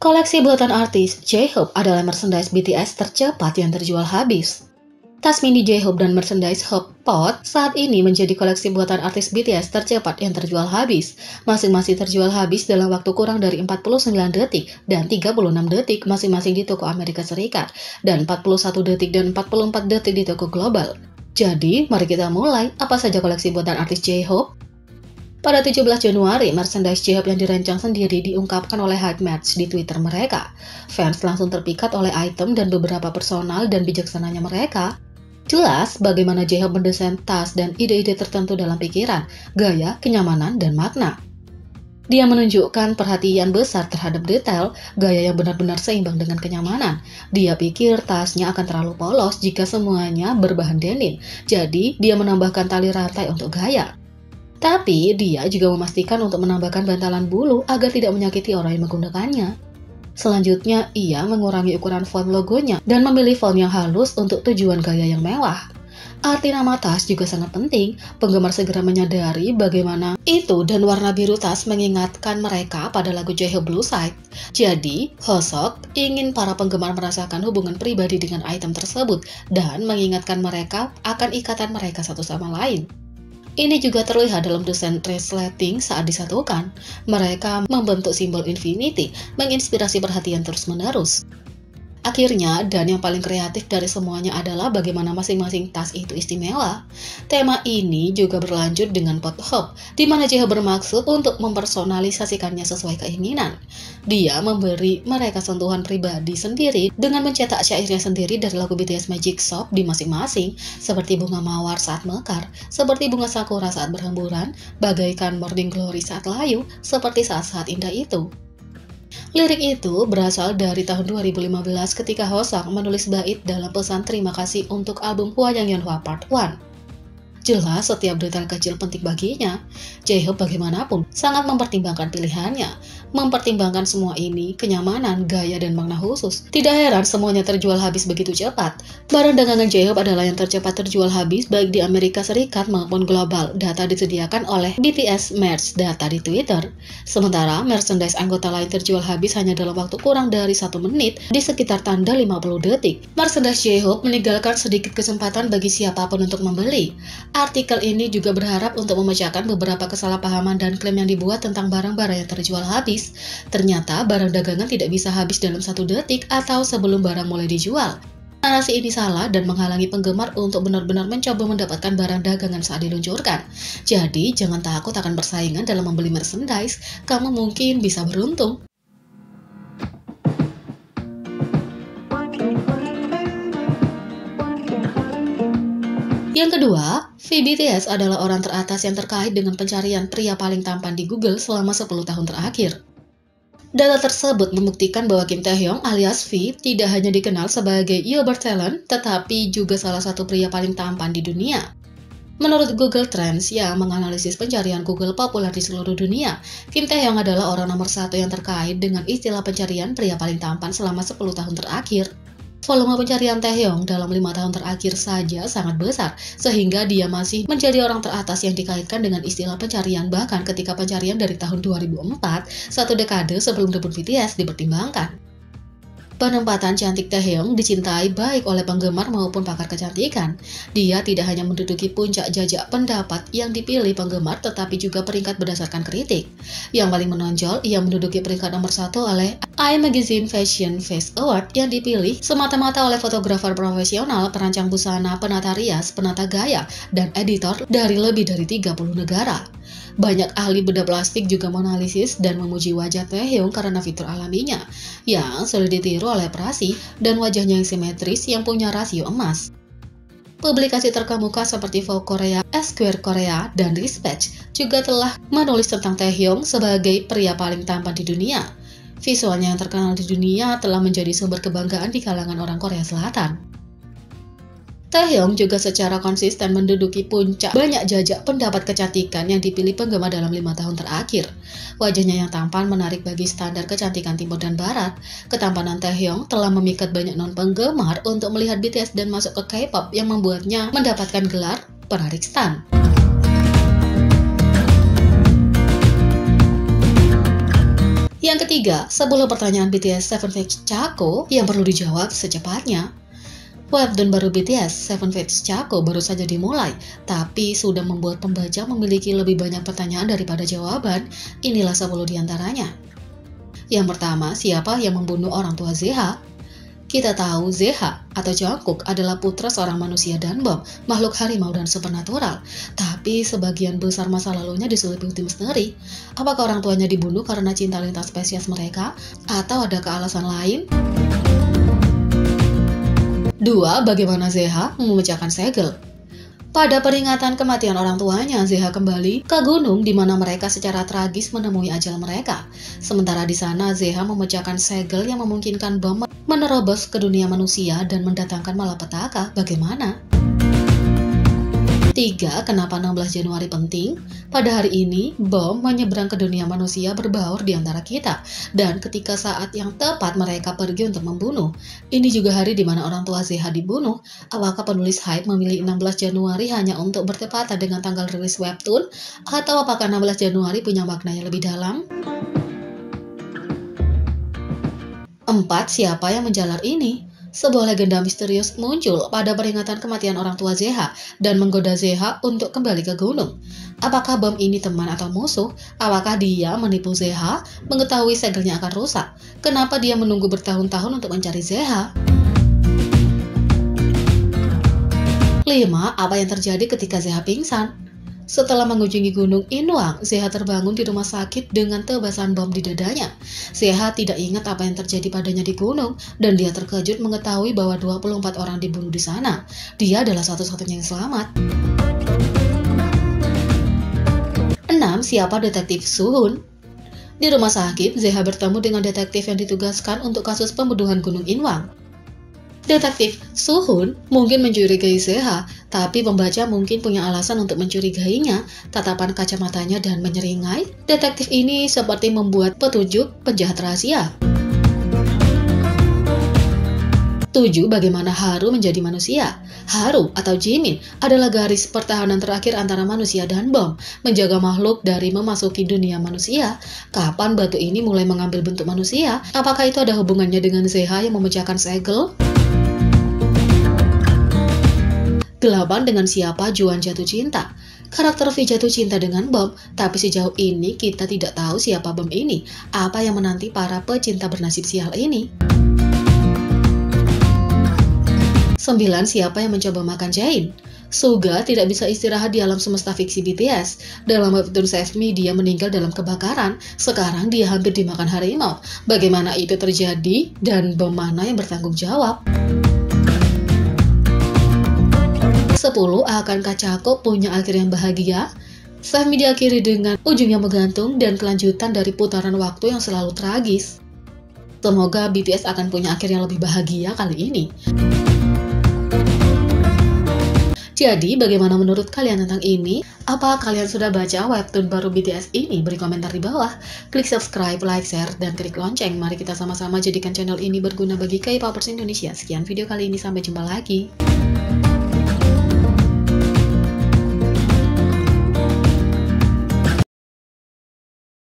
Koleksi buatan artis J-Hope adalah merchandise BTS tercepat yang terjual habis. Tas mini J-Hope dan merchandise Hope Pot saat ini menjadi koleksi buatan artis BTS tercepat yang terjual habis. Masing-masing terjual habis dalam waktu kurang dari 49 detik dan 36 detik masing-masing di toko Amerika Serikat, dan 41 detik dan 44 detik di toko global. Jadi, mari kita mulai. Apa saja koleksi buatan artis J-Hope? Pada 17 Januari, merchandise J-Hope yang dirancang sendiri diungkapkan oleh Hype Match di Twitter mereka. Fans langsung terpikat oleh item dan beberapa personal dan bijaksananya mereka. Jelas bagaimana J-Hope mendesain tas dan ide-ide tertentu dalam pikiran, gaya, kenyamanan, dan makna. Dia menunjukkan perhatian besar terhadap detail, gaya yang benar-benar seimbang dengan kenyamanan. Dia pikir tasnya akan terlalu polos jika semuanya berbahan denim, jadi dia menambahkan tali rantai untuk gaya. Tapi dia juga memastikan untuk menambahkan bantalan bulu agar tidak menyakiti orang yang menggunakannya. Selanjutnya, ia mengurangi ukuran font logonya dan memilih font yang halus untuk tujuan gaya yang mewah. Arti nama tas juga sangat penting. Penggemar segera menyadari bagaimana itu dan warna biru tas mengingatkan mereka pada lagu J-Hope Blue Side. Jadi, Hoseok ingin para penggemar merasakan hubungan pribadi dengan item tersebut dan mengingatkan mereka akan ikatan mereka satu sama lain. Ini juga terlihat dalam desain resleting saat disatukan. Mereka membentuk simbol infinity, menginspirasi perhatian terus-menerus. Akhirnya, dan yang paling kreatif dari semuanya adalah bagaimana masing-masing tas itu istimewa. Tema ini juga berlanjut dengan pot Hope, di mana J-Hope bermaksud untuk mempersonalisasikannya sesuai keinginan. Dia memberi mereka sentuhan pribadi sendiri dengan mencetak syairnya sendiri dari lagu BTS Magic Shop di masing-masing, seperti bunga mawar saat mekar, seperti bunga sakura saat berhamburan, bagaikan morning glory saat layu, seperti saat-saat indah itu. Lirik itu berasal dari tahun 2015 ketika Hoseok menulis bait dalam pesan terima kasih untuk album Hwa Yang Yeonhwa Part 1. Jelas setiap detail kecil penting baginya. J-Hope bagaimanapun sangat mempertimbangkan pilihannya. Mempertimbangkan semua ini, kenyamanan, gaya, dan makna khusus. Tidak heran semuanya terjual habis begitu cepat. Barang dagangan J-Hope adalah yang tercepat terjual habis baik di Amerika Serikat maupun global. Data disediakan oleh BTS Merch Data di Twitter. Sementara merchandise anggota lain terjual habis hanya dalam waktu kurang dari 1 menit di sekitar tanda 50 detik. Merchandise J-Hope meninggalkan sedikit kesempatan bagi siapapun untuk membeli. Artikel ini juga berharap untuk memecahkan beberapa kesalahpahaman dan klaim yang dibuat tentang barang-barang yang terjual habis. Ternyata barang dagangan tidak bisa habis dalam 1 detik atau sebelum barang mulai dijual. Narasi ini salah dan menghalangi penggemar untuk benar-benar mencoba mendapatkan barang dagangan saat diluncurkan. Jadi, jangan takut akan persaingan dalam membeli merchandise. Kamu mungkin bisa beruntung. Yang kedua, V BTS adalah orang teratas yang terkait dengan pencarian pria paling tampan di Google selama 10 tahun terakhir. Data tersebut membuktikan bahwa Kim Taehyung alias V tidak hanya dikenal sebagai uber talent, tetapi juga salah satu pria paling tampan di dunia. Menurut Google Trends yang menganalisis pencarian Google populer di seluruh dunia, Kim Taehyung adalah orang nomor 1 yang terkait dengan istilah pencarian pria paling tampan selama 10 tahun terakhir. Volume pencarian Taehyung dalam 5 tahun terakhir saja sangat besar, sehingga dia masih menjadi orang teratas yang dikaitkan dengan istilah pencarian bahkan ketika pencarian dari tahun 2004, 1 dekade sebelum debut BTS dipertimbangkan. Penempatan cantik Taehyung dicintai baik oleh penggemar maupun pakar kecantikan. Dia tidak hanya menduduki puncak jajak pendapat yang dipilih penggemar, tetapi juga peringkat berdasarkan kritik. Yang paling menonjol, ia menduduki peringkat nomor 1 oleh I Magazine Fashion Face Award yang dipilih semata-mata oleh fotografer profesional, perancang busana, penata rias, penata gaya, dan editor dari lebih dari 30 negara. Banyak ahli bedah plastik juga menganalisis dan memuji wajah Taehyung karena fitur alaminya, yang sulit ditiru oleh operasi, dan wajahnya yang simetris yang punya rasio emas. Publikasi terkemuka seperti Vogue Korea, Esquire Korea, dan Dispatch juga telah menulis tentang Taehyung sebagai pria paling tampan di dunia. Visualnya yang terkenal di dunia telah menjadi sumber kebanggaan di kalangan orang Korea Selatan. Taehyung juga secara konsisten menduduki puncak banyak jajak pendapat kecantikan yang dipilih penggemar dalam 5 tahun terakhir. Wajahnya yang tampan menarik bagi standar kecantikan timur dan barat. Ketampanan Taehyung telah memikat banyak non-penggemar untuk melihat BTS dan masuk ke K-pop yang membuatnya mendapatkan gelar penarik stan. Yang ketiga, 10 pertanyaan BTS Seven Facts Chaco yang perlu dijawab secepatnya. Webtoon baru BTS, Seven Facts Chaco baru saja dimulai, tapi sudah membuat pembaca memiliki lebih banyak pertanyaan daripada jawaban. Inilah 10 diantaranya. Yang pertama, siapa yang membunuh orang tua Zeha? Kita tahu Zeha atau Jungkook adalah putra seorang manusia dan bom, makhluk harimau dan supernatural. Tapi sebagian besar masa lalunya diselimuti misteri. Apakah orang tuanya dibunuh karena cinta lintas spesies mereka? Atau adakah alasan lain? 2. Bagaimana Zeha memecahkan segel? Pada peringatan kematian orang tuanya, Zeha kembali ke gunung di mana mereka secara tragis menemui ajal mereka. Sementara di sana, Zeha memecahkan segel yang memungkinkan bom menerobos ke dunia manusia dan mendatangkan malapetaka. Bagaimana? 3. Kenapa 16 Januari penting? Pada hari ini, bom menyeberang ke dunia manusia berbaur di antara kita. Dan ketika saat yang tepat mereka pergi untuk membunuh. Ini juga hari di mana orang tua Zeha dibunuh. Apakah penulis Hype memilih 16 Januari hanya untuk bertepatan dengan tanggal rilis webtoon? Atau apakah 16 Januari punya makna yang lebih dalam? 4. Siapa yang menjalar ini? Sebuah legenda misterius muncul pada peringatan kematian orang tua Zeha dan menggoda Zeha untuk kembali ke gunung. Apakah bom ini teman atau musuh? Apakah dia menipu Zeha mengetahui segelnya akan rusak? Kenapa dia menunggu bertahun-tahun untuk mencari Zeha? 5. Apa yang terjadi ketika Zeha pingsan? Setelah mengunjungi Gunung Inwang, Zeha terbangun di rumah sakit dengan tebasan bom di dadanya. Zeha tidak ingat apa yang terjadi padanya di gunung, dan dia terkejut mengetahui bahwa 24 orang dibunuh di sana. Dia adalah satu-satunya yang selamat. 6. Siapa detektif Suhun? Di rumah sakit, Zeha bertemu dengan detektif yang ditugaskan untuk kasus pembunuhan Gunung Inwang. Detektif Suhun mungkin mencurigai Zeha, tapi pembaca mungkin punya alasan untuk mencurigainya. Tatapan kacamatanya dan menyeringai. Detektif ini seperti membuat petunjuk penjahat rahasia. 7. Bagaimana Haru menjadi manusia? Haru atau Jimin adalah garis pertahanan terakhir antara manusia dan bom, menjaga makhluk dari memasuki dunia manusia. Kapan batu ini mulai mengambil bentuk manusia? Apakah itu ada hubungannya dengan Zeha yang memecahkan segel? 8. Dengan siapa Juan jatuh cinta? Karakter V jatuh cinta dengan bom, tapi sejauh ini kita tidak tahu siapa bom ini. Apa yang menanti para pecinta bernasib sial ini? 9. Siapa yang mencoba makan Jain? Suga tidak bisa istirahat di alam semesta fiksi BTS. Dalam webtoon Save Me, dia meninggal dalam kebakaran. Sekarang dia hampir dimakan harimau. Bagaimana itu terjadi dan bom mana yang bertanggung jawab? 10. Akankah Chaco punya akhir yang bahagia? Save Me diakhiri dengan ujung yang menggantung dan kelanjutan dari putaran waktu yang selalu tragis. Semoga BTS akan punya akhir yang lebih bahagia kali ini. Jadi, bagaimana menurut kalian tentang ini? Apa kalian sudah baca webtoon baru BTS ini? Beri komentar di bawah. Klik subscribe, like, share, dan klik lonceng. Mari kita sama-sama jadikan channel ini berguna bagi K-popers Indonesia. Sekian video kali ini, sampai jumpa lagi.